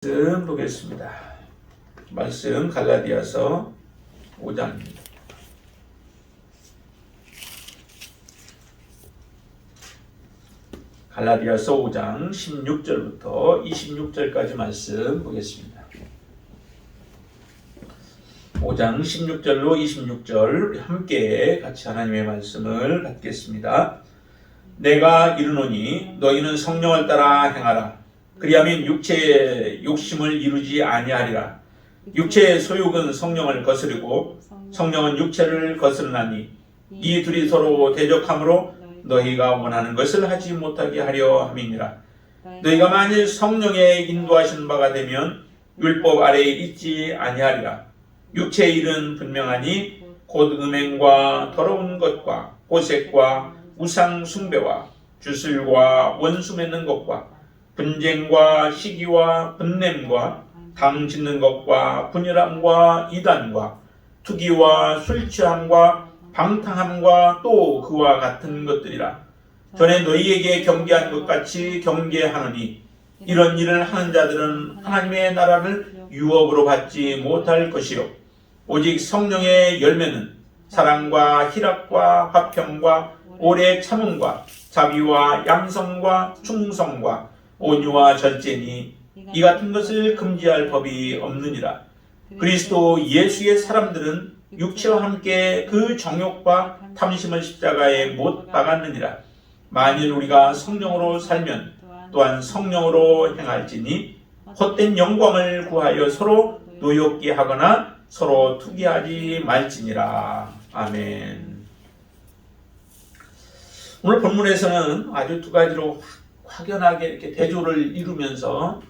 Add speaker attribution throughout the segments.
Speaker 1: 말씀 보겠습니다. 말씀 갈라디아서 5장입니다. 갈라디아서 5장 16절부터 26절까지 말씀 보겠습니다. 5장 16절로 26절 함께 같이 하나님의 말씀을 받겠습니다. 내가 이르노니 너희는 성령을 따라 행하라. 그리하면 육체의 욕심을 이루지 아니하리라. 육체의 소욕은 성령을 거스르고 성령은 육체를 거스르나니 이 둘이 서로 대적함으로 너희가 원하는 것을 하지 못하게 하려 함이니라. 너희가 만일 성령의 인도하시는 바가 되면 율법 아래에 있지 아니하리라. 육체의 일은 분명하니 곧 음행과 더러운 것과 호색과 우상 숭배와 주술과 원수 맺는 것과 분쟁과 시기와 분냄과 당 짓는 것과 분열함과 이단과 투기와 술취함과 방탕함과 또 그와 같은 것들이라. 전에 너희에게 경계한 것 같이 경계하노니 이런 일을 하는 자들은 하나님의 나라를 유업으로 받지 못할 것이요 오직 성령의 열매는 사랑과 희락과 화평과 오래 참음과 자비와 양성과 충성과 온유와 절제니 이 같은 것을 금지할 법이 없느니라. 그리스도 예수의 사람들은 육체와 함께 그 정욕과 탐심을 십자가에 못 박았느니라. 만일 우리가 성령으로 살면 또한 성령으로 행할지니 헛된 영광을 구하여 서로 노엽게 하거나 서로 투기하지 말지니라. 아멘. 오늘 본문에서는 아주 두 가지로 확연하게 이렇게 대조를 이루면서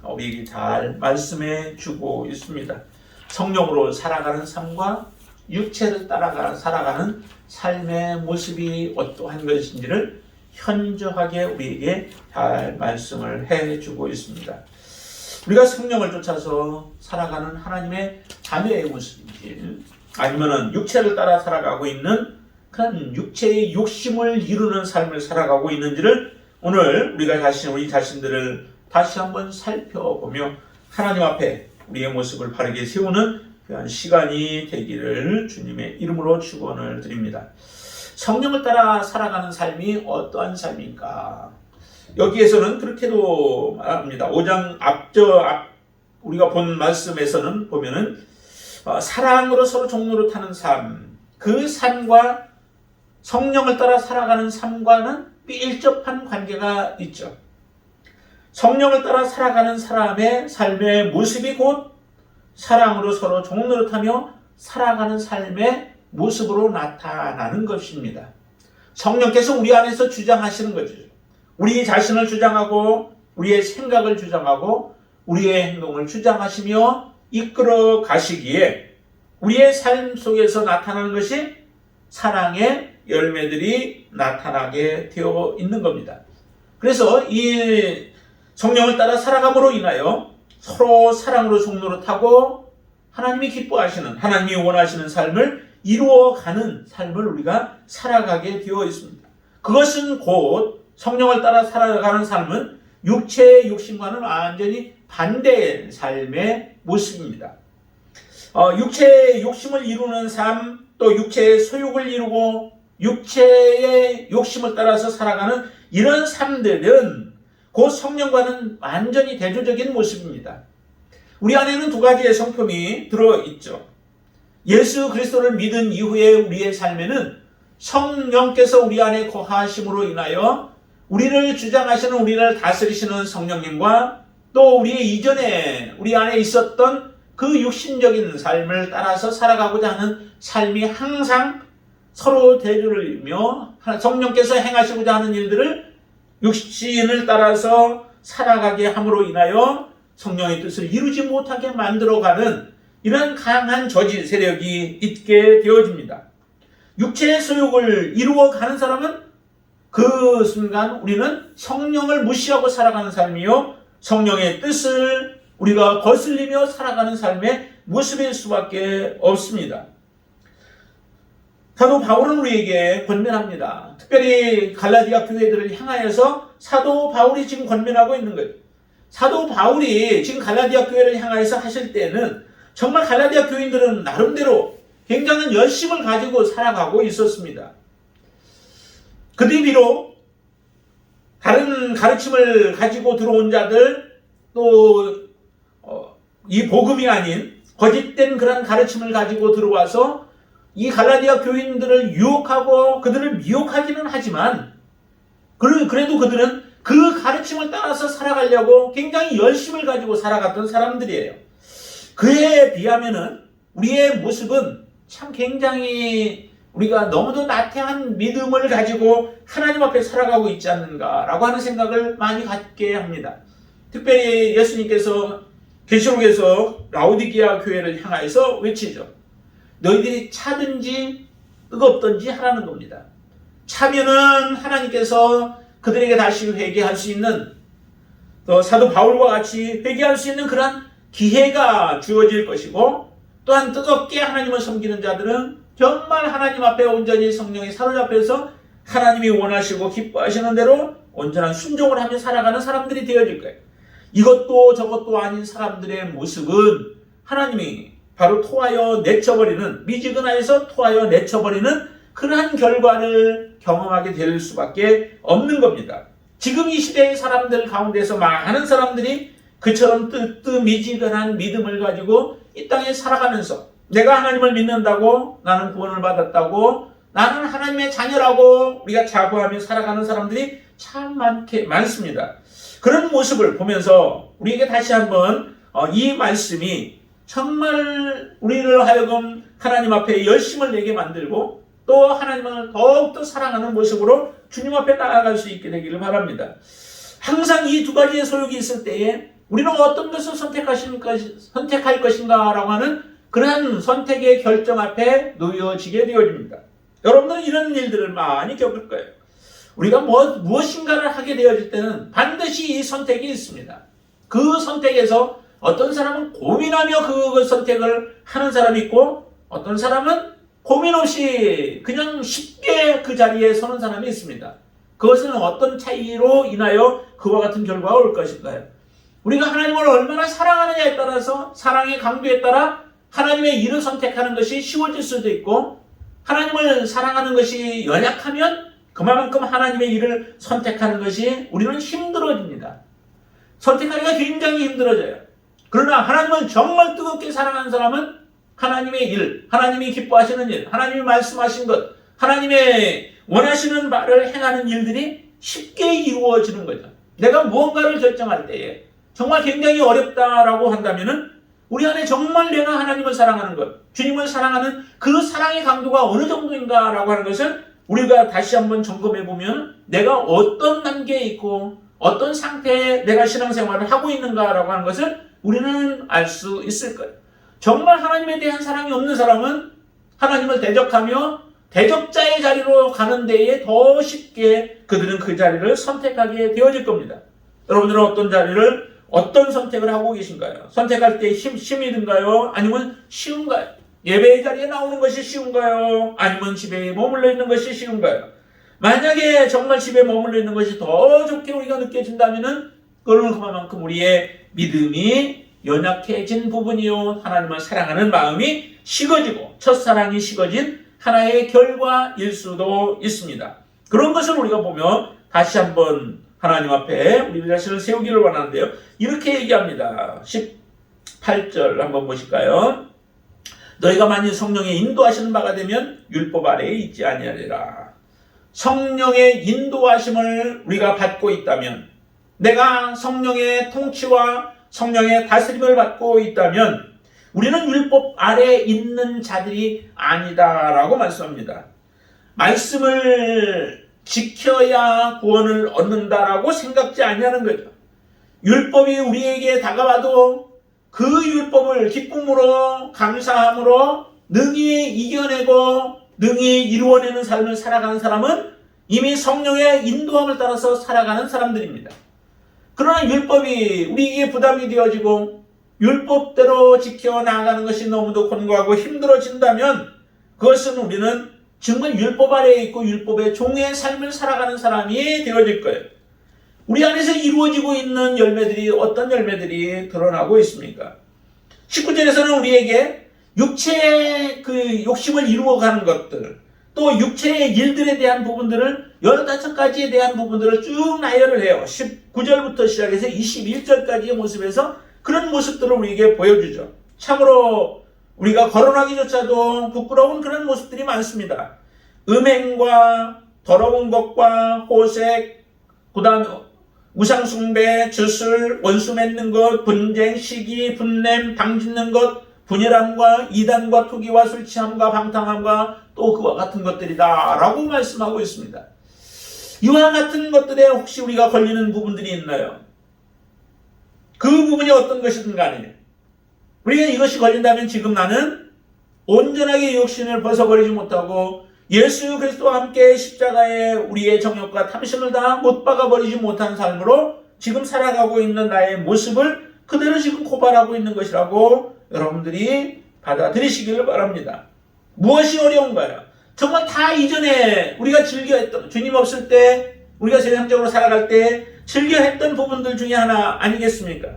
Speaker 1: 우리에게 잘 말씀해 주고 있습니다. 성령으로 살아가는 삶과 육체를 따라가 살아가는 삶의 모습이 어떠한 것인지를 현저하게 우리에게 잘 말씀을 해 주고 있습니다. 우리가 성령을 쫓아서 살아가는 하나님의 자녀의 모습인지 아니면은 육체를 따라 살아가고 있는 그런 육체의 욕심을 이루는 삶을 살아가고 있는지를 오늘 우리 자신들을 다시 한번 살펴보며 하나님 앞에 우리의 모습을 바르게 세우는 그런 시간이 되기를 주님의 이름으로 축원을 드립니다. 성령을 따라 살아가는 삶이 어떠한 삶인가? 여기에서는 그렇게도 말합니다. 5장 우리가 본 말씀에서는 보면은 사랑으로 서로 종로로 타는 삶, 그 삶과 성령을 따라 살아가는 삶과는 밀접한 관계가 있죠. 성령을 따라 살아가는 사람의 삶의 모습이 곧 사랑으로 서로 종노릇하며 살아가는 삶의 모습으로 나타나는 것입니다. 성령께서 우리 안에서 주장하시는 거죠. 우리 자신을 주장하고 우리의 생각을 주장하고 우리의 행동을 주장하시며 이끌어 가시기에 우리의 삶 속에서 나타나는 것이 사랑의 열매들이 나타나게 되어 있는 겁니다. 그래서 이 성령을 따라 살아감으로 인하여 서로 사랑으로 종노릇하고 하나님이 기뻐하시는, 하나님이 원하시는 삶을 이루어가는 삶을 우리가 살아가게 되어 있습니다. 그것은 곧 성령을 따라 살아가는 삶은 육체의 욕심과는 완전히 반대의 삶의 모습입니다. 육체의 욕심을 이루는 삶, 또 육체의 소욕을 이루고 육체의 욕심을 따라서 살아가는 이런 삶들은 곧 성령과는 완전히 대조적인 모습입니다. 우리 안에는 두 가지의 성품이 들어있죠. 예수 그리스도를 믿은 이후에 우리의 삶에는 성령께서 우리 안에 거하심으로 인하여 우리를 주장하시는, 우리를 다스리시는 성령님과 또 우리의 이전에 우리 안에 있었던 그 육신적인 삶을 따라서 살아가고자 하는 삶이 항상 서로 대조를 이루며 성령께서 행하시고자 하는 일들을 육신을 따라서 살아가게 함으로 인하여 성령의 뜻을 이루지 못하게 만들어가는 이런 강한 저지 세력이 있게 되어집니다. 육체의 소욕을 이루어가는 사람은 그 순간 우리는 성령을 무시하고 살아가는 삶이요 성령의 뜻을 우리가 거슬리며 살아가는 삶의 모습일 수밖에 없습니다. 사도 바울은 우리에게 권면합니다. 특별히 갈라디아 교회들을 향하여서 사도 바울이 지금 권면하고 있는 거예요. 사도 바울이 지금 갈라디아 교회를 향해서 하실 때는 정말 갈라디아 교인들은 나름대로 굉장한 열심을 가지고 살아가고 있었습니다. 그들이 비록 다른 가르침을 가지고 들어온 자들, 또 이 복음이 아닌 거짓된 그런 가르침을 가지고 들어와서 이 갈라디아 교인들을 유혹하고 그들을 미혹하기는 하지만, 그래도 그들은 그 가르침을 따라서 살아가려고 굉장히 열심을 가지고 살아갔던 사람들이에요. 그에 비하면은 우리의 모습은 참 굉장히 우리가 너무도 나태한 믿음을 가지고 하나님 앞에 살아가고 있지 않는가라고 하는 생각을 많이 갖게 합니다. 특별히 예수님께서 계시록에서 라오디게아 교회를 향하여서 외치죠. 너희들이 차든지 뜨겁든지 하라는 겁니다. 차면은 하나님께서 그들에게 다시 회개할 수 있는, 또 사도 바울과 같이 회개할 수 있는 그런 기회가 주어질 것이고, 또한 뜨겁게 하나님을 섬기는 자들은 정말 하나님 앞에 온전히 성령에 사로잡혀서 하나님이 원하시고 기뻐하시는 대로 온전한 순종을 하며 살아가는 사람들이 되어질 거예요. 이것도 저것도 아닌 사람들의 모습은 하나님이 바로 토하여 내쳐버리는, 미지근하여서 토하여 내쳐버리는 그러한 결과를 경험하게 될 수밖에 없는 겁니다. 지금 이 시대의 사람들 가운데서 많은 사람들이 그처럼 뜨미지근한 믿음을 가지고 이 땅에 살아가면서 내가 하나님을 믿는다고, 나는 구원을 받았다고, 나는 하나님의 자녀라고 우리가 자부하며 살아가는 사람들이 참 많습니다. 그런 모습을 보면서 우리에게 다시 한번 이 말씀이 정말 우리를 하여금 하나님 앞에 열심을 내게 만들고, 또 하나님을 더욱더 사랑하는 모습으로 주님 앞에 나아갈 수 있게 되기를 바랍니다. 항상 이 두 가지의 소욕이 있을 때에 우리는 어떤 것을 선택할 것인가 라고 하는 그러한 선택의 결정 앞에 놓여지게 되어집니다. 여러분들은 이런 일들을 많이 겪을 거예요. 우리가 무엇인가를 하게 되어질 때는 반드시 이 선택이 있습니다. 그 선택에서 어떤 사람은 고민하며 그 선택을 하는 사람이 있고, 어떤 사람은 고민 없이 그냥 쉽게 그 자리에 서는 사람이 있습니다. 그것은 어떤 차이로 인하여 그와 같은 결과가 올 것인가요? 우리가 하나님을 얼마나 사랑하느냐에 따라서, 사랑의 강도에 따라 하나님의 일을 선택하는 것이 쉬워질 수도 있고, 하나님을 사랑하는 것이 연약하면 그만큼 하나님의 일을 선택하는 것이 우리는 힘들어집니다. 선택하기가 굉장히 힘들어져요. 그러나 하나님을 정말 뜨겁게 사랑하는 사람은 하나님의 일, 하나님이 기뻐하시는 일, 하나님이 말씀하신 것, 하나님의 원하시는 바를 행하는 일들이 쉽게 이루어지는 거죠. 내가 무언가를 결정할 때에 정말 굉장히 어렵다라고 한다면은 우리 안에 정말 내가 하나님을 사랑하는 것, 주님을 사랑하는 그 사랑의 강도가 어느 정도인가라고 하는 것을 우리가 다시 한번 점검해 보면 내가 어떤 단계에 있고 어떤 상태에 내가 신앙생활을 하고 있는가라고 하는 것을 우리는 알 수 있을 거예요. 정말 하나님에 대한 사랑이 없는 사람은 하나님을 대적하며 대적자의 자리로 가는 데에 더 쉽게 그들은 그 자리를 선택하게 되어질 겁니다. 여러분들은 어떤 선택을 하고 계신가요? 선택할 때 힘이 든가요? 아니면 쉬운가요? 예배의 자리에 나오는 것이 쉬운가요? 아니면 집에 머물러 있는 것이 쉬운가요? 만약에 정말 집에 머물러 있는 것이 더 좋게 우리가 느껴진다면은 그거는 그만큼 우리의 믿음이 연약해진 부분이요, 하나님을 사랑하는 마음이 식어지고 첫사랑이 식어진 하나의 결과일 수도 있습니다. 그런 것을 우리가 보면 다시 한번 하나님 앞에 우리 자신을 세우기를 원하는데요. 이렇게 얘기합니다. 18절 한번 보실까요? 너희가 만일 성령의 인도하시는 바가 되면 율법 아래에 있지 아니하리라. 성령의 인도하심을 우리가 받고 있다면, 내가 성령의 통치와 성령의 다스림을 받고 있다면 우리는 율법 아래에 있는 자들이 아니다라고 말씀합니다. 말씀을 지켜야 구원을 얻는다라고 생각지 아니하는 거죠. 율법이 우리에게 다가와도 그 율법을 기쁨으로 감사함으로 능히 이겨내고 능히 이루어내는 삶을 살아가는 사람은 이미 성령의 인도함을 따라서 살아가는 사람들입니다. 그러나 율법이 우리에게 부담이 되어지고 율법대로 지켜나가는 것이 너무도 권고하고 힘들어진다면 그것은 우리는 정말 율법 아래에 있고 율법의 종의 삶을 살아가는 사람이 되어질 거예요. 우리 안에서 이루어지고 있는 열매들이 어떤 열매들이 드러나고 있습니까? 19절에서는 우리에게 육체의 그 욕심을 이루어가는 것들, 또 육체의 일들에 대한 부분들을 15가지에 대한 부분들을 쭉 나열을 해요. 19절부터 시작해서 21절까지의 모습에서 그런 모습들을 우리에게 보여주죠. 참으로 우리가 거론하기조차도 부끄러운 그런 모습들이 많습니다. 음행과 더러운 것과 호색, 그 다음에 우상숭배, 주술, 원수 맺는 것, 분쟁, 시기, 분냄, 당짓는 것, 분열함과 이단과 투기와 술취함과 방탕함과 또 그와 같은 것들이다 라고 말씀하고 있습니다. 이와 같은 것들에 혹시 우리가 걸리는 부분들이 있나요? 그 부분이 어떤 것이든 간에 우리가 이것이 걸린다면 지금 나는 온전하게 육신을 벗어버리지 못하고 예수 그리스도와 함께 십자가에 우리의 정욕과 탐심을 다 못 박아버리지 못한 삶으로 지금 살아가고 있는 나의 모습을 그대로 지금 고발하고 있는 것이라고 여러분들이 받아들이시기를 바랍니다. 무엇이 어려운가요? 정말 다 이전에 우리가 즐겨했던, 주님 없을 때 우리가 세상적으로 살아갈 때 즐겨했던 부분들 중에 하나 아니겠습니까?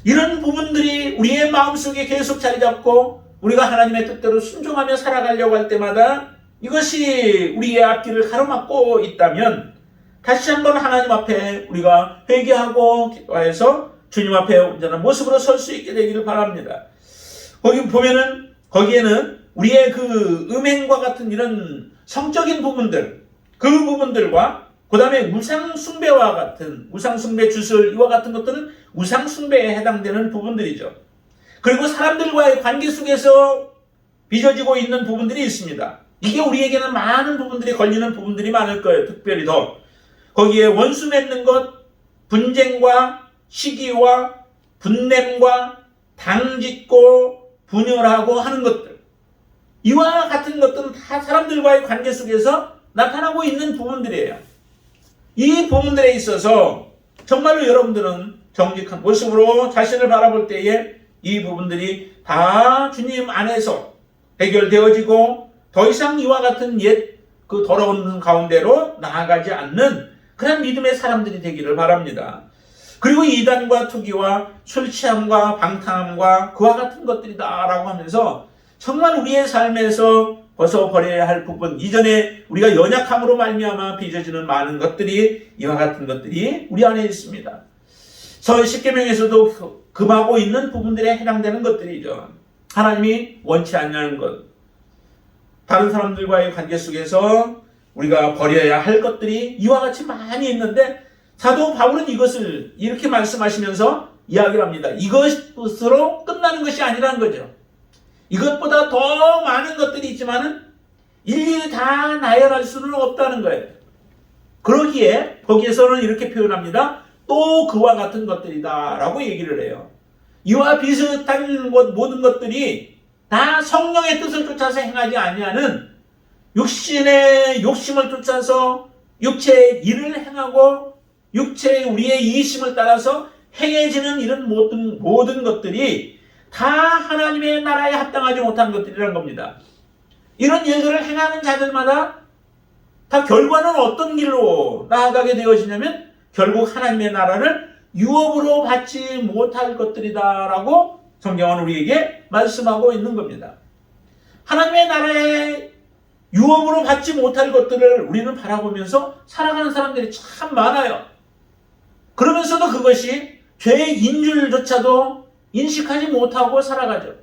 Speaker 1: 이런 부분들이 우리의 마음속에 계속 자리 잡고 우리가 하나님의 뜻대로 순종하며 살아가려고 할 때마다 이것이 우리의 앞길을 가로막고 있다면 다시 한번 하나님 앞에 우리가 회개하고 기도해서 주님 앞에 온전한 모습으로 설 수 있게 되기를 바랍니다. 거기 보면은 거기에는 우리의 그 음행과 같은 이런 성적인 부분들, 그 부분들과 그 다음에 우상숭배와 같은 우상숭배 주술 이와 같은 것들은 우상숭배에 해당되는 부분들이죠. 그리고 사람들과의 관계 속에서 빚어지고 있는 부분들이 있습니다. 이게 우리에게는 많은 부분들이 걸리는 부분들이 많을 거예요. 특별히 더 거기에 원수 맺는 것, 분쟁과 시기와 분냄과 당짓고 분열하고 하는 것들, 이와 같은 것들은 다 사람들과의 관계 속에서 나타나고 있는 부분들이에요. 이 부분들에 있어서 정말로 여러분들은 정직한 모습으로 자신을 바라볼 때에 이 부분들이 다 주님 안에서 해결되어지고 더 이상 이와 같은 옛 그 더러운 가운데로 나아가지 않는 그런 믿음의 사람들이 되기를 바랍니다. 그리고 이단과 투기와 술 취함과 방탕함과 그와 같은 것들이다 라고 하면서 정말 우리의 삶에서 벗어버려야 할 부분, 이전에 우리가 연약함으로 말미암아 빚어지는 많은 것들이 이와 같은 것들이 우리 안에 있습니다. 십계명에서도 금하고 있는 부분들에 해당되는 것들이죠. 하나님이 원치 않냐는 것, 다른 사람들과의 관계 속에서 우리가 버려야 할 것들이 이와 같이 많이 있는데 사도 바울은 이것을 이렇게 말씀하시면서 이야기를 합니다. 이것으로 끝나는 것이 아니라는 거죠. 이것보다 더 많은 것들이 있지만은 일일이 다 나열할 수는 없다는 거예요. 그러기에 거기에서는 이렇게 표현합니다. 또 그와 같은 것들이다 라고 얘기를 해요. 이와 비슷한 모든 것들이 다 성령의 뜻을 쫓아서 행하지 아니하는 육신의 욕심을 쫓아서 육체의 일을 행하고 육체의 우리의 이심을 따라서 행해지는 이런 모든 것들이 다 하나님의 나라에 합당하지 못한 것들이란 겁니다. 이런 일들을 행하는 자들마다 다 결과는 어떤 길로 나아가게 되어지냐면 결국 하나님의 나라를 유업으로 받지 못할 것들이다라고 성경은 우리에게 말씀하고 있는 겁니다. 하나님의 나라에 유업으로 받지 못할 것들을 우리는 바라보면서 살아가는 사람들이 참 많아요. 그러면서도 그것이 죄인 줄조차도 인식하지 못하고 살아가죠.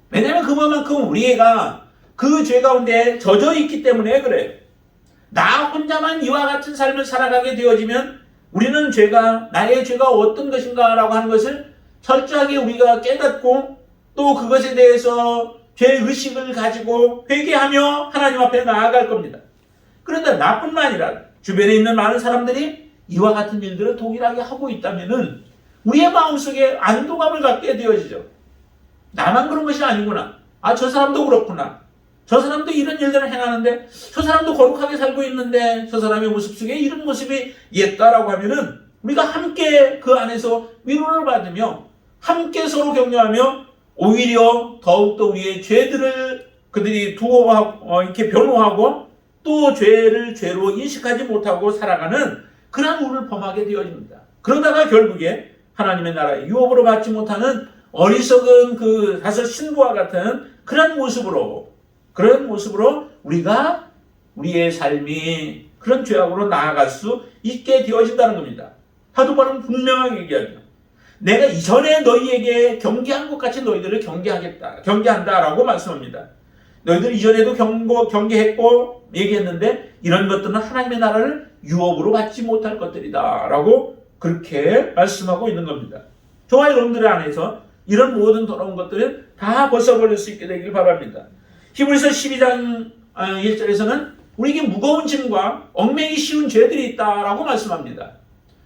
Speaker 1: 왜냐하면 그만큼 우리가 그 죄 가운데 젖어 있기 때문에 그래요. 나 혼자만 이와 같은 삶을 살아가게 되어지면 우리는 나의 죄가 어떤 것인가 라고 하는 것을 철저하게 우리가 깨닫고 또 그것에 대해서 죄의식을 가지고 회개하며 하나님 앞에 나아갈 겁니다. 그런데 나뿐만 아니라 주변에 있는 많은 사람들이 이와 같은 일들을 동일하게 하고 있다면은 우리의 마음속에 안도감을 갖게 되어지죠. 나만 그런 것이 아니구나. 저 사람도 그렇구나. 저 사람도 이런 일들을 행하는데 저 사람도 거룩하게 살고 있는데 저 사람의 모습 속에 이런 모습이 있다라고 하면은 우리가 함께 그 안에서 위로를 받으며 함께 서로 격려하며 오히려 더욱더 우리의 죄들을 그들이 이렇게 변호하고 또 죄를 죄로 인식하지 못하고 살아가는 그러한 우를 범하게 되어집니다. 그러다가 결국에 하나님의 나라의 유업으로 받지 못하는 어리석은 그 다섯 신부와 같은 그런 모습으로 우리가 우리의 삶이 그런 죄악으로 나아갈 수 있게 되어진다는 겁니다. 사도 바울은 분명하게 얘기하죠. 내가 이전에 너희에게 경계한 것 같이 너희들을 경계한다라고 말씀합니다. 너희들 이전에도 경계했고 얘기했는데 이런 것들은 하나님의 나라를 유업으로 받지 못할 것들이다 라고 그렇게 말씀하고 있는 겁니다. 저와 여러분들 안에서 이런 모든 더러운 것들을 다 벗어버릴 수 있게 되길 바랍니다. 히브리서 12장 1절에서는 우리에게 무거운 짐과 얽매기 쉬운 죄들이 있다라고 말씀합니다.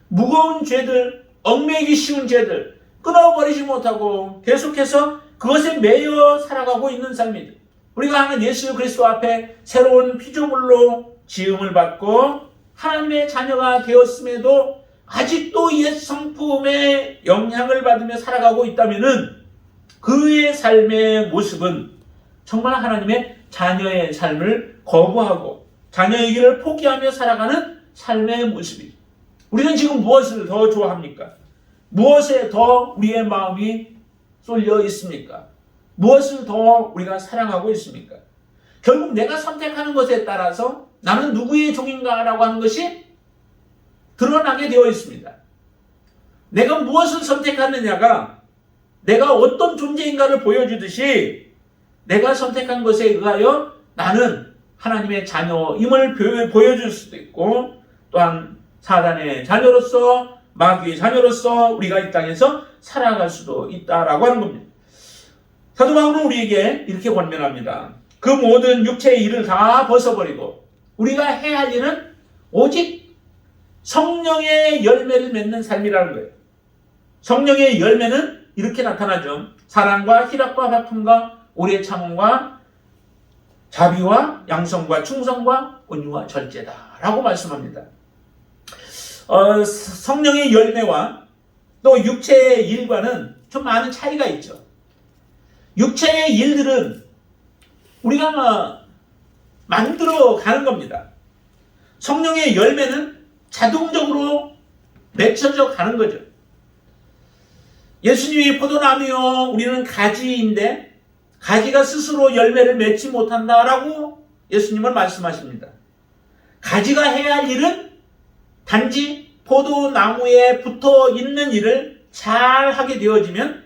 Speaker 1: 무거운 죄들, 얽매기 쉬운 죄들 끊어버리지 못하고 계속해서 그것에 매여 살아가고 있는 삶이죠. 우리가 하는 예수 그리스도 앞에 새로운 피조물로 지음을 받고 하나님의 자녀가 되었음에도 아직도 옛 성품의 영향을 받으며 살아가고 있다면은 그의 삶의 모습은 정말 하나님의 자녀의 삶을 거부하고 자녀의 길을 포기하며 살아가는 삶의 모습이죠. 우리는 지금 무엇을 더 좋아합니까? 무엇에 더 우리의 마음이 쏠려 있습니까? 무엇을 더 우리가 사랑하고 있습니까? 결국 내가 선택하는 것에 따라서 나는 누구의 종인가라고 하는 것이 드러나게 되어 있습니다. 내가 무엇을 선택하느냐가 내가 어떤 존재인가를 보여주듯이 내가 선택한 것에 의하여 나는 하나님의 자녀임을 보여줄 수도 있고 또한 사단의 자녀로서 마귀의 자녀로서 우리가 이 땅에서 살아갈 수도 있다라고 하는 겁니다. 사도 바울은 우리에게 이렇게 권면합니다. 그 모든 육체의 일을 다 벗어버리고 우리가 해야 할 일은 오직 성령의 열매를 맺는 삶이라는 거예요. 성령의 열매는 이렇게 나타나죠. 사랑과 희락과 화평과 오래 참음과 자비와 양성과 충성과 온유와 절제다라고 말씀합니다. 성령의 열매와 또 육체의 일과는 좀 많은 차이가 있죠. 육체의 일들은 우리가 만들어 가는 겁니다. 성령의 열매는 자동적으로 맺혀져 가는 거죠. 예수님이 포도나무요 우리는 가지인데 가지가 스스로 열매를 맺지 못한다라고 예수님은 말씀하십니다. 가지가 해야 할 일은 단지 포도나무에 붙어 있는 일을 잘 하게 되어지면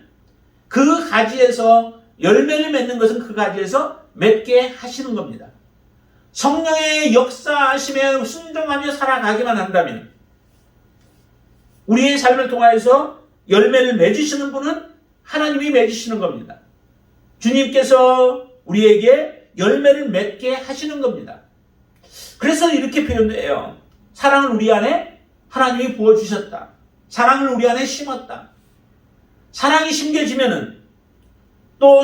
Speaker 1: 그 가지에서 열매를 맺는 것은 그 가지에서 맺게 하시는 겁니다. 성령의 역사하심에 순종하며 살아가기만 한다면 우리의 삶을 통하여서 열매를 맺으시는 분은 하나님이 맺으시는 겁니다. 주님께서 우리에게 열매를 맺게 하시는 겁니다. 그래서 이렇게 표현해요. 사랑을 우리 안에 하나님이 부어주셨다. 사랑을 우리 안에 심었다. 사랑이 심겨지면은 또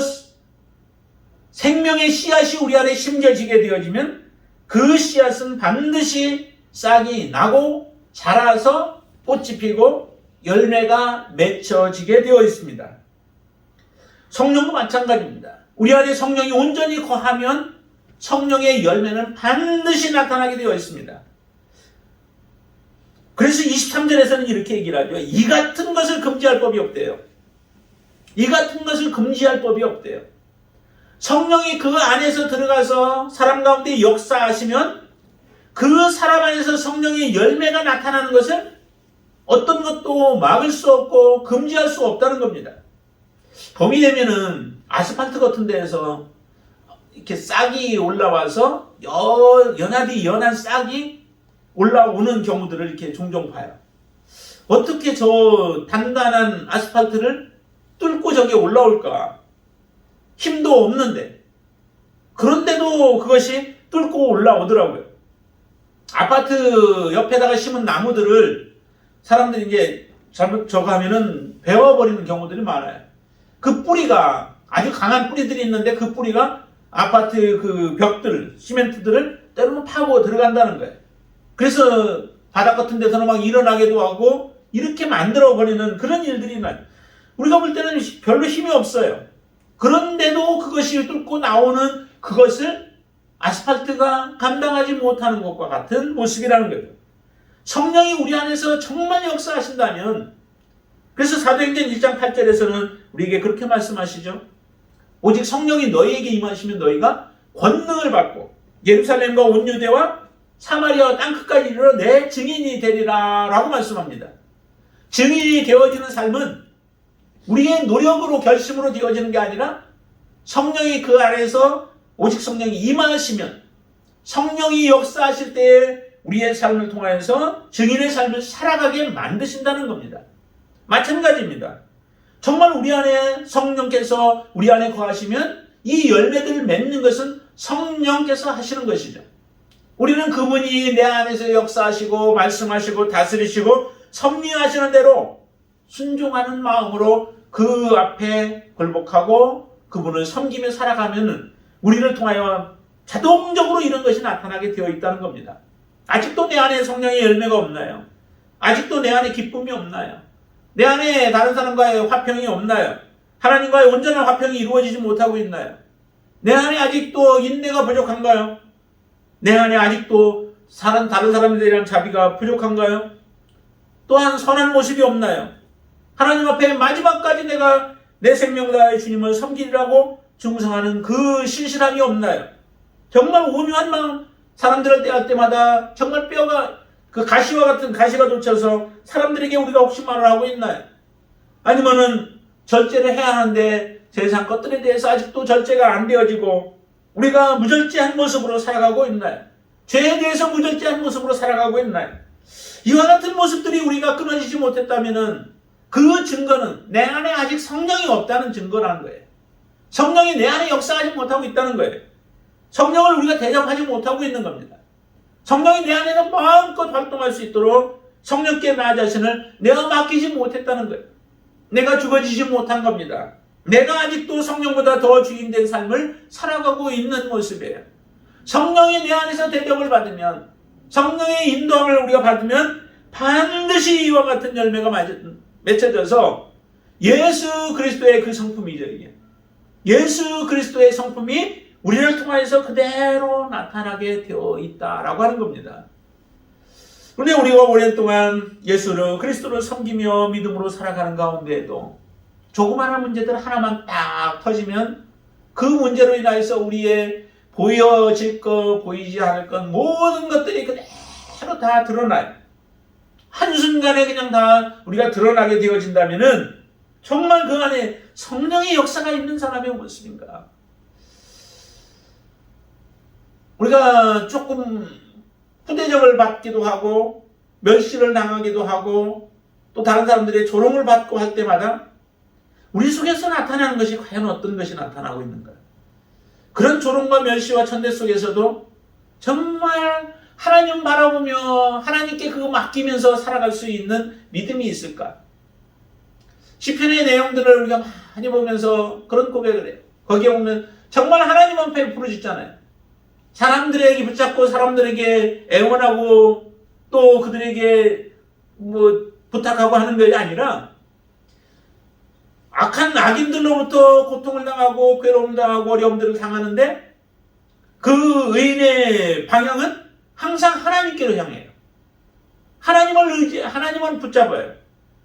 Speaker 1: 생명의 씨앗이 우리 안에 심겨지게 되어지면 그 씨앗은 반드시 싹이 나고 자라서 꽃이 피고 열매가 맺혀지게 되어 있습니다. 성령도 마찬가지입니다. 우리 안에 성령이 온전히 거하면 성령의 열매는 반드시 나타나게 되어 있습니다. 그래서 23절에서는 이렇게 얘기를 하죠. 이 같은 것을 금지할 법이 없대요. 이 같은 것을 금지할 법이 없대요. 성령이 그 안에서 들어가서 사람 가운데 역사하시면 그 사람 안에서 성령의 열매가 나타나는 것을 어떤 것도 막을 수 없고 금지할 수 없다는 겁니다. 봄이 되면은 아스팔트 같은 데에서 이렇게 싹이 올라와서 연하디 연한 싹이 올라오는 경우들을 이렇게 종종 봐요. 어떻게 저 단단한 아스팔트를 뚫고 저게 올라올까? 힘도 없는데. 그런데도 그것이 뚫고 올라오더라고요. 아파트 옆에다가 심은 나무들을 사람들이 이제 잘못 저거 하면은 베어버리는 경우들이 많아요. 그 뿌리가 아주 강한 뿌리들이 있는데 그 뿌리가 아파트 그 벽들, 시멘트들을 때로는 파고 들어간다는 거예요. 그래서 바닥 같은 데서는 막 일어나기도 하고 이렇게 만들어버리는 그런 일들이 나요. 우리가 볼 때는 별로 힘이 없어요. 그런데도 그것이 뚫고 나오는 그것을 아스팔트가 감당하지 못하는 것과 같은 모습이라는 거예요. 성령이 우리 안에서 정말 역사하신다면, 그래서 사도행전 1장 8절에서는 우리에게 그렇게 말씀하시죠. 오직 성령이 너희에게 임하시면 너희가 권능을 받고 예루살렘과 온 유대와 사마리아와 땅끝까지 이르러 내 증인이 되리라 라고 말씀합니다. 증인이 되어지는 삶은 우리의 노력으로 결심으로 되어지는 게 아니라 성령이 그 안에서, 오직 성령이 임하시면, 성령이 역사하실 때에 우리의 삶을 통하여서 증인의 삶을 살아가게 만드신다는 겁니다. 마찬가지입니다. 정말 우리 안에 성령께서 우리 안에 거하시면 이 열매들을 맺는 것은 성령께서 하시는 것이죠. 우리는 그분이 내 안에서 역사하시고 말씀하시고 다스리시고 섭리하시는 대로 순종하는 마음으로 그 앞에 굴복하고 그분을 섬기며 살아가면 우리를 통하여 자동적으로 이런 것이 나타나게 되어 있다는 겁니다. 아직도 내 안에 성령의 열매가 없나요? 아직도 내 안에 기쁨이 없나요? 내 안에 다른 사람과의 화평이 없나요? 하나님과의 온전한 화평이 이루어지지 못하고 있나요? 내 안에 아직도 인내가 부족한가요? 내 안에 아직도 다른 사람들에 대한 자비가 부족한가요? 또한 선한 모습이 없나요? 하나님 앞에 마지막까지 내가 내 생명 다해 주님을 섬기리라고 중성하는 그 신실함이 없나요? 정말 오묘한 마음, 사람들을 대할 때마다 정말 뼈가 그 가시와 같은 가시가 돋쳐서 사람들에게 우리가 혹시 말을 하고 있나요? 아니면은 절제를 해야 하는데 세상 것들에 대해서 아직도 절제가 안 되어지고 우리가 무절제한 모습으로 살아가고 있나요? 죄에 대해서 무절제한 모습으로 살아가고 있나요? 이와 같은 모습들이 우리가 끊어지지 못했다면은 그 증거는 내 안에 아직 성령이 없다는 증거라는 거예요. 성령이 내 안에 역사하지 못하고 있다는 거예요. 성령을 우리가 대접하지 못하고 있는 겁니다. 성령이 내 안에서 마음껏 활동할 수 있도록 성령께 나 자신을 내가 맡기지 못했다는 거예요. 내가 죽어지지 못한 겁니다. 내가 아직도 성령보다 더 주인된 삶을 살아가고 있는 모습이에요. 성령이 내 안에서 대접을 받으면, 성령의 인도함을 우리가 받으면 반드시 이와 같은 열매가 맺혀져서 예수 그리스도의 그 성품이죠. 이게 예수 그리스도의 성품이 우리를 통해서 그대로 나타나게 되어 있다라고 하는 겁니다. 그런데 우리가 오랜 동안 예수를 그리스도를 섬기며 믿음으로 살아가는 가운데에도 조그마한 문제들 하나만 딱 터지면 그 문제로 인하여서 우리의 보여질 것, 보이지 않을 것 모든 것들이 그대로 다 드러나요. 한순간에 그냥 다 우리가 드러나게 되어진다면은 정말 그 안에 성령의 역사가 있는 사람의 모습인가? 우리가 조금 후대접을 받기도 하고 멸시를 당하기도 하고 또 다른 사람들의 조롱을 받고 할 때마다 우리 속에서 나타나는 것이 과연 어떤 것이 나타나고 있는가? 그런 조롱과 멸시와 천대 속에서도 정말 하나님 바라보며 하나님께 그거 맡기면서 살아갈 수 있는 믿음이 있을까? 시편의 내용들을 우리가 많이 보면서 그런 고백을 해요. 거기에 보면 정말 하나님 앞에 부르짖잖아요. 사람들에게 붙잡고 사람들에게 애원하고 또 그들에게 부탁하고 하는 것이 아니라 악한 악인들로부터 고통을 당하고 괴로움을 당하고 어려움들을 당하는데 그 의인의 방향은 항상 하나님께로 향해요. 하나님을 붙잡아요.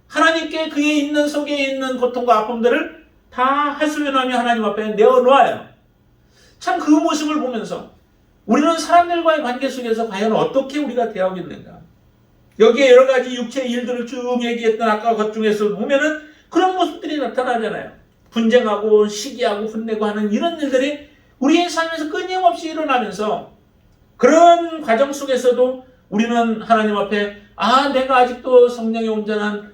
Speaker 1: 하나님께 그의 있는 속에 있는 고통과 아픔들을 다 하소연하며 하나님 앞에 내어놓아요. 참 그 모습을 보면서 우리는 사람들과의 관계 속에서 과연 어떻게 우리가 대하고 있는가? 여기에 여러 가지 육체의 일들을 쭉 얘기했던 아까 것 중에서 보면은 그런 모습들이 나타나잖아요. 분쟁하고 시기하고 혼내고 하는 이런 일들이 우리의 삶에서 끊임없이 일어나면서 그런 과정 속에서도 우리는 하나님 앞에 내가 아직도 성령의 온전한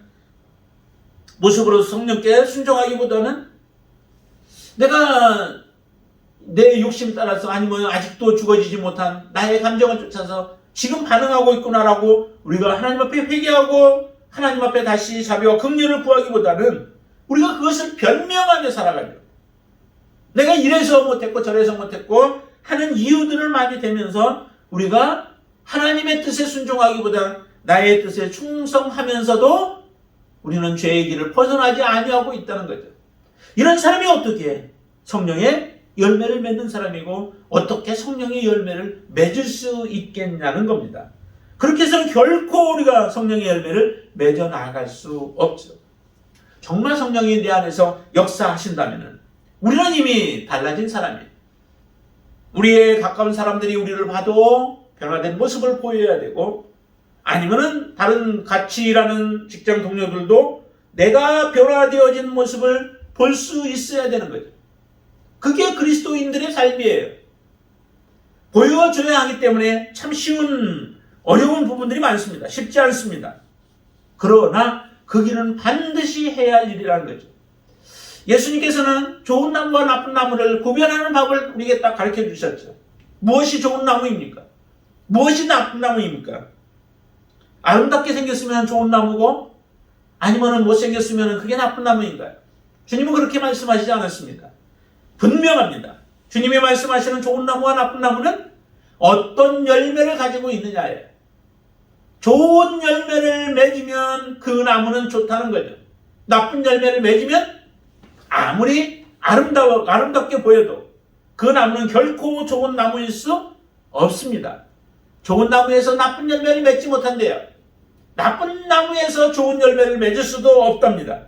Speaker 1: 모습으로 성령께 순종하기보다는 내가 내 욕심 따라서 아니면 아직도 죽어지지 못한 나의 감정을 쫓아서 지금 반응하고 있구나라고 우리가 하나님 앞에 회개하고 하나님 앞에 다시 자비와 긍휼을 구하기보다는 우리가 그것을 변명하며 살아가죠. 내가 이래서 못했고 저래서 못했고 하는 이유들을 많이 대면서 우리가 하나님의 뜻에 순종하기보다는 나의 뜻에 충성하면서도 우리는 죄의 길을 벗어나지 아니하고 있다는 거죠. 이런 사람이 어떻게 성령의 열매를 맺는 사람이고 어떻게 성령의 열매를 맺을 수 있겠냐는 겁니다. 그렇게 해서는 결코 우리가 성령의 열매를 맺어 나갈 수 없죠. 정말 성령이 내 안에서 역사하신다면 우리는 이미 달라진 사람이에요. 우리의 가까운 사람들이 우리를 봐도 변화된 모습을 보여야 되고, 아니면은 다른 같이 일하는 직장 동료들도 내가 변화되어진 모습을 볼 수 있어야 되는 거죠. 그게 그리스도인들의 삶이에요. 보여줘야 하기 때문에 참 쉬운 어려운 부분들이 많습니다. 쉽지 않습니다. 그러나 그 길은 반드시 해야 할 일이라는 거죠. 예수님께서는 좋은 나무와 나쁜 나무를 구별하는 법을 우리에게 딱 가르쳐 주셨죠. 무엇이 좋은 나무입니까? 무엇이 나쁜 나무입니까? 아름답게 생겼으면 좋은 나무고, 아니면 못생겼으면 그게 나쁜 나무인가요? 주님은 그렇게 말씀하시지 않았습니다. 분명합니다. 주님이 말씀하시는 좋은 나무와 나쁜 나무는 어떤 열매를 가지고 있느냐예요. 좋은 열매를 맺으면 그 나무는 좋다는 거죠. 나쁜 열매를 맺으면 아무리 아름답게 보여도 그 나무는 결코 좋은 나무일 수 없습니다. 좋은 나무에서 나쁜 열매를 맺지 못한대요. 나쁜 나무에서 좋은 열매를 맺을 수도 없답니다.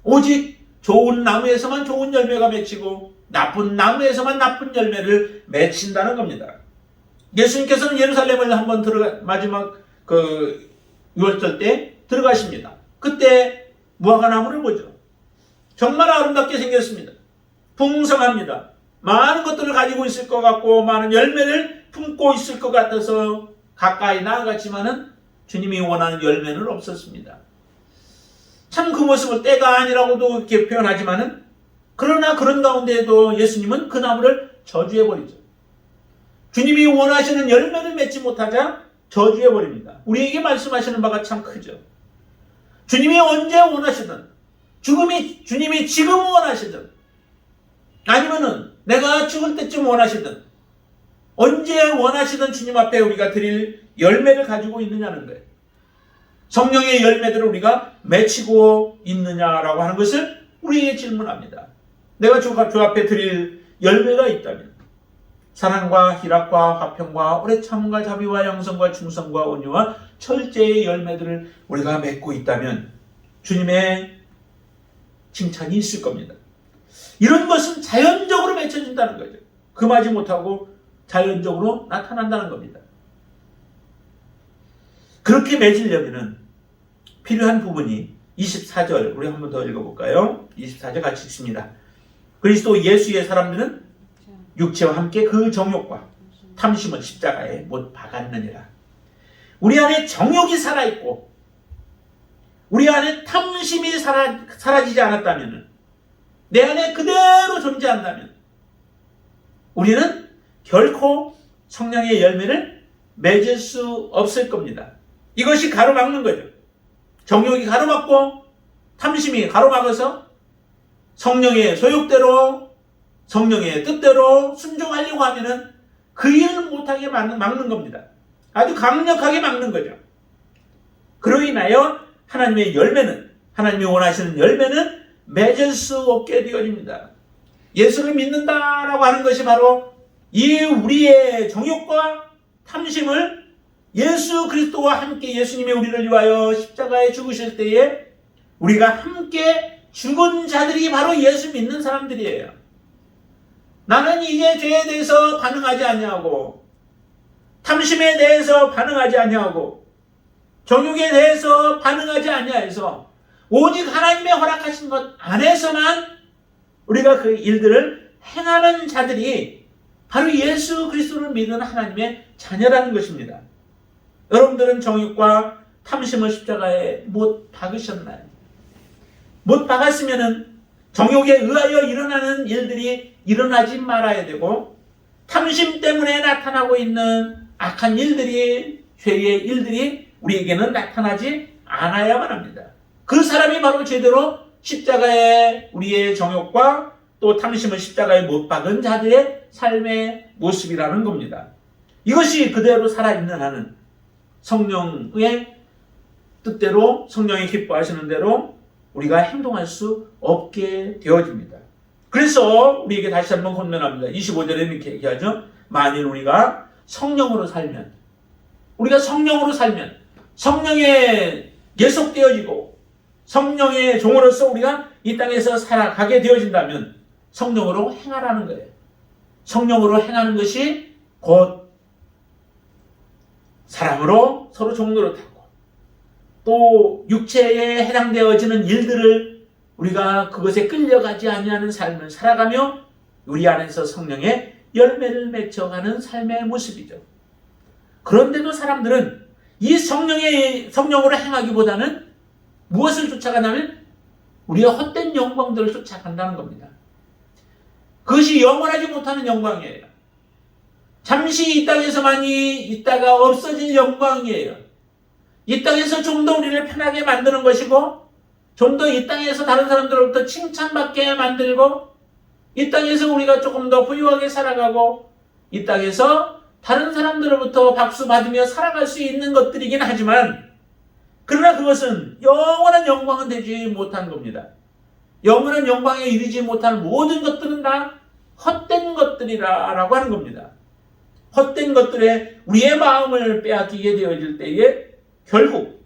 Speaker 1: 오직 좋은 나무에서만 좋은 열매가 맺히고 나쁜 나무에서만 나쁜 열매를 맺힌다는 겁니다. 예수님께서는 예루살렘을 한번 마지막 유월절 때 들어가십니다. 그때 무화과나무를 보죠. 정말 아름답게 생겼습니다. 풍성합니다. 많은 것들을 가지고 있을 것 같고 많은 열매를 품고 있을 것 같아서 가까이 나아갔지만은 주님이 원하는 열매는 없었습니다. 참 그 모습을 때가 아니라고도 이렇게 표현하지만은, 그러나 그런 가운데에도 예수님은 그 나무를 저주해버리죠. 주님이 원하시는 열매를 맺지 못하자 저주해버립니다. 우리에게 말씀하시는 바가 참 크죠. 주님이 언제 원하시든, 주님이 지금 원하시든, 아니면은 내가 죽을 때쯤 원하시든, 언제 원하시든 주님 앞에 우리가 드릴 열매를 가지고 있느냐는 거예요. 성령의 열매들을 우리가 맺히고 있느냐라고 하는 것을 우리에게 질문합니다. 내가 주 앞에 드릴 열매가 있다면 사랑과 희락과 화평과 오래 참음과 자비와 양성과 충성과 온유와 철제의 열매들을 우리가 맺고 있다면 주님의 칭찬이 있을 겁니다. 이런 것은 자연적으로 맺혀진다는 거죠. 금하지 못하고 자연적으로 나타난다는 겁니다. 그렇게 맺으려면 필요한 부분이 24절, 우리 한 번 더 읽어볼까요? 24절 같이 읽습니다. 그리스도 예수의 사람들은 육체와 함께 그 정욕과 탐심을 십자가에 못 박았느니라. 우리 안에 정욕이 살아있고 우리 안에 탐심이 사라지지 않았다면, 내 안에 그대로 존재한다면 우리는 결코 성령의 열매를 맺을 수 없을 겁니다. 이것이 가로막는 거죠. 정욕이 가로막고 탐심이 가로막아서 성령의 소욕대로, 성령의 뜻대로 순종하려고 하면은 그 일을 못하게 막는 겁니다. 아주 강력하게 막는 거죠. 그로 인하여 하나님의 열매는, 하나님이 원하시는 열매는 맺을 수 없게 되어집니다. 예수를 믿는다라고 하는 것이 바로 이 우리의 정욕과 탐심을 예수 그리스도와 함께, 예수님이 우리를 위하여 십자가에 죽으실 때에 우리가 함께 죽은 자들이 바로 예수 믿는 사람들이에요. 나는 이제 죄에 대해서 반응하지 아니하고, 탐심에 대해서 반응하지 아니하고, 정욕에 대해서 반응하지 아니하여서 오직 하나님의 허락하신 것 안에서만 우리가 그 일들을 행하는 자들이 바로 예수 그리스도를 믿는 하나님의 자녀라는 것입니다. 여러분들은 정욕과 탐심을 십자가에 못 박으셨나요? 못 박았으면은 정욕에 의하여 일어나는 일들이 일어나지 말아야 되고, 탐심 때문에 나타나고 있는 악한 일들이, 죄의 일들이 우리에게는 나타나지 않아야만 합니다. 그 사람이 바로 제대로 십자가에 우리의 정욕과 또 탐심을 십자가에 못 박은 자들의 삶의 모습이라는 겁니다. 이것이 그대로 살아있는 한은 성령의 뜻대로, 성령이 기뻐하시는 대로 우리가 행동할 수 없게 되어집니다. 그래서 우리에게 다시 한번 권면합니다. 25절에 이렇게 얘기하죠. 만일 우리가 성령으로 살면 우리가 성령으로 살면 성령에 예속되어지고 성령의 종으로서 우리가 이 땅에서 살아가게 되어진다면 성령으로 행하라는 거예요. 성령으로 행하는 것이 곧 사람으로 서로 종노릇하고 또 육체에 해당되어지는 일들을 우리가 그것에 끌려가지 아니하는 삶을 살아가며 우리 안에서 성령의 열매를 맺혀가는 삶의 모습이죠. 그런데도 사람들은 이 성령으로 행하기보다는 무엇을 쫓아가냐면 우리가 헛된 영광들을 쫓아간다는 겁니다. 그것이 영원하지 못하는 영광이에요. 잠시 이 땅에서만이 있다가 없어질 영광이에요. 이 땅에서 좀 더 우리를 편하게 만드는 것이고 좀 더 이 땅에서 다른 사람들로부터 칭찬받게 만들고 이 땅에서 우리가 조금 더 부유하게 살아가고 이 땅에서 다른 사람들로부터 박수 받으며 살아갈 수 있는 것들이긴 하지만 그러나 그것은 영원한 영광은 되지 못한 겁니다. 영원한 영광에 이르지 못한 모든 것들은 다 헛된 것들이라고 하는 겁니다. 헛된 것들에 우리의 마음을 빼앗기게 되어질 때에 결국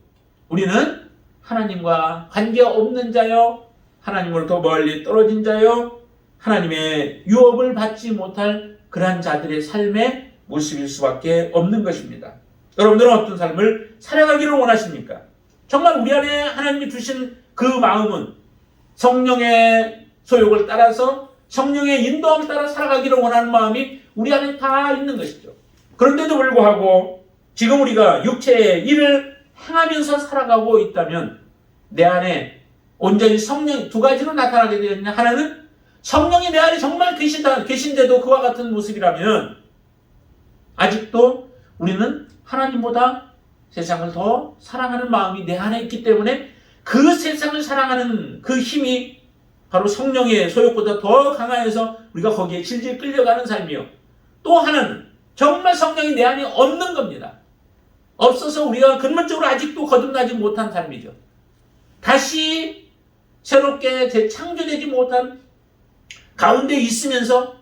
Speaker 1: 우리는 하나님과 관계없는 자요, 하나님으로부터 멀리 떨어진 자요, 하나님의 유업을 받지 못할 그러한 자들의 삶의 모습일 수밖에 없는 것입니다. 여러분들은 어떤 삶을 살아가기를 원하십니까? 정말 우리 안에 하나님이 주신 그 마음은 성령의 소욕을 따라서 성령의 인도함을 따라 살아가기를 원하는 마음이 우리 안에 다 있는 것이죠. 그런데도 불구하고 지금 우리가 육체의 일을 행하면서 살아가고 있다면 내 안에 온전히 성령이 두 가지로 나타나게 되었냐. 하나는 성령이 내 안에 정말 계신데도 그와 같은 모습이라면 아직도 우리는 하나님보다 세상을 더 사랑하는 마음이 내 안에 있기 때문에 그 세상을 사랑하는 그 힘이 바로 성령의 소욕보다 더 강하여서 우리가 거기에 질질 끌려가는 삶이요. 또 하나는 정말 성령이 내 안에 없는 겁니다. 없어서 우리가 근본적으로 아직도 거듭나지 못한 삶이죠. 다시 새롭게 재창조되지 못한 가운데 있으면서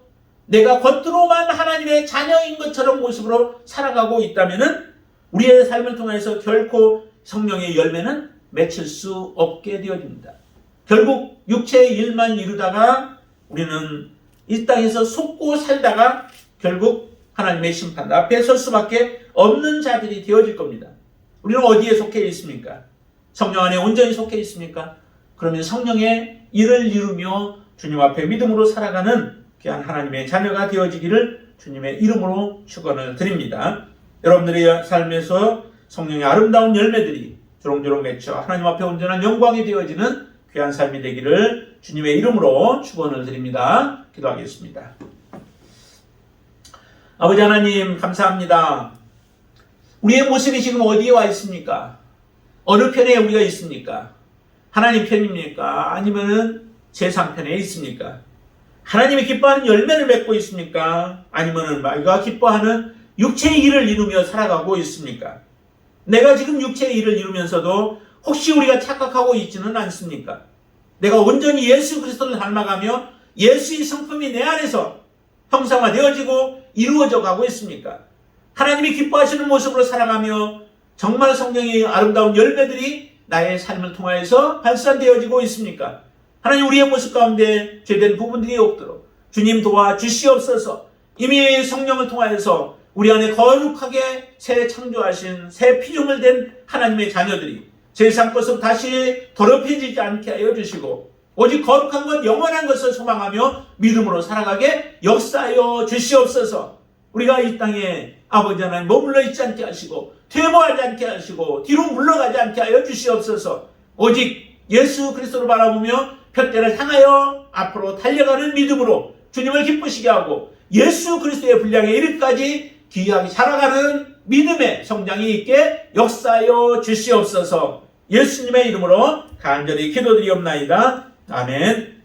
Speaker 1: 내가 겉으로만 하나님의 자녀인 것처럼 모습으로 살아가고 있다면 우리의 삶을 통해서 결코 성령의 열매는 맺힐 수 없게 되어집니다. 결국 육체의 일만 이루다가 우리는 이 땅에서 속고 살다가 결국 하나님의 심판 앞에 설 수밖에 없는 자들이 되어질 겁니다. 우리는 어디에 속해 있습니까? 성령 안에 온전히 속해 있습니까? 그러면 성령의 일을 이루며 주님 앞에 믿음으로 살아가는 귀한 하나님의 자녀가 되어지기를 주님의 이름으로 축원을 드립니다. 여러분들의 삶에서 성령의 아름다운 열매들이 주렁주렁 맺혀 하나님 앞에 온전한 영광이 되어지는 귀한 삶이 되기를 주님의 이름으로 축원을 드립니다. 기도하겠습니다. 아버지 하나님 감사합니다. 우리의 모습이 지금 어디에 와 있습니까? 어느 편에 우리가 있습니까? 하나님 편입니까? 아니면은 세상 편에 있습니까? 하나님이 기뻐하는 열매를 맺고 있습니까? 아니면은 말과 기뻐하는 육체의 일을 이루며 살아가고 있습니까? 내가 지금 육체의 일을 이루면서도 혹시 우리가 착각하고 있지는 않습니까? 내가 온전히 예수 그리스도를 닮아가며 예수의 성품이 내 안에서 형상화되어지고 이루어져 가고 있습니까? 하나님이 기뻐하시는 모습으로 살아가며 정말 성령의 아름다운 열매들이 나의 삶을 통하여서 발산되어지고 있습니까? 하나님 우리의 모습 가운데 죄된 부분들이 없도록 주님 도와주시옵소서. 이미 성령을 통하여서 우리 안에 거룩하게 새 창조하신 새 피조물 된 하나님의 자녀들이 세상 것으로 다시 더럽혀지지 않게 하여 주시고 오직 거룩한 것 영원한 것을 소망하며 믿음으로 살아가게 역사하여 주시옵소서. 우리가 이 땅에 아버지 하나님 머물러 있지 않게 하시고 퇴보하지 않게 하시고 뒤로 물러가지 않게 하여 주시옵소서. 오직 예수 그리스도를 바라보며 푯대를 향하여 앞으로 달려가는 믿음으로 주님을 기쁘시게 하고 예수 그리스도의 분량에 이르기까지 귀하게 살아가는 믿음의 성장이 있게 역사하여 주시옵소서. 예수님의 이름으로 간절히 기도드리옵나이다. 아멘.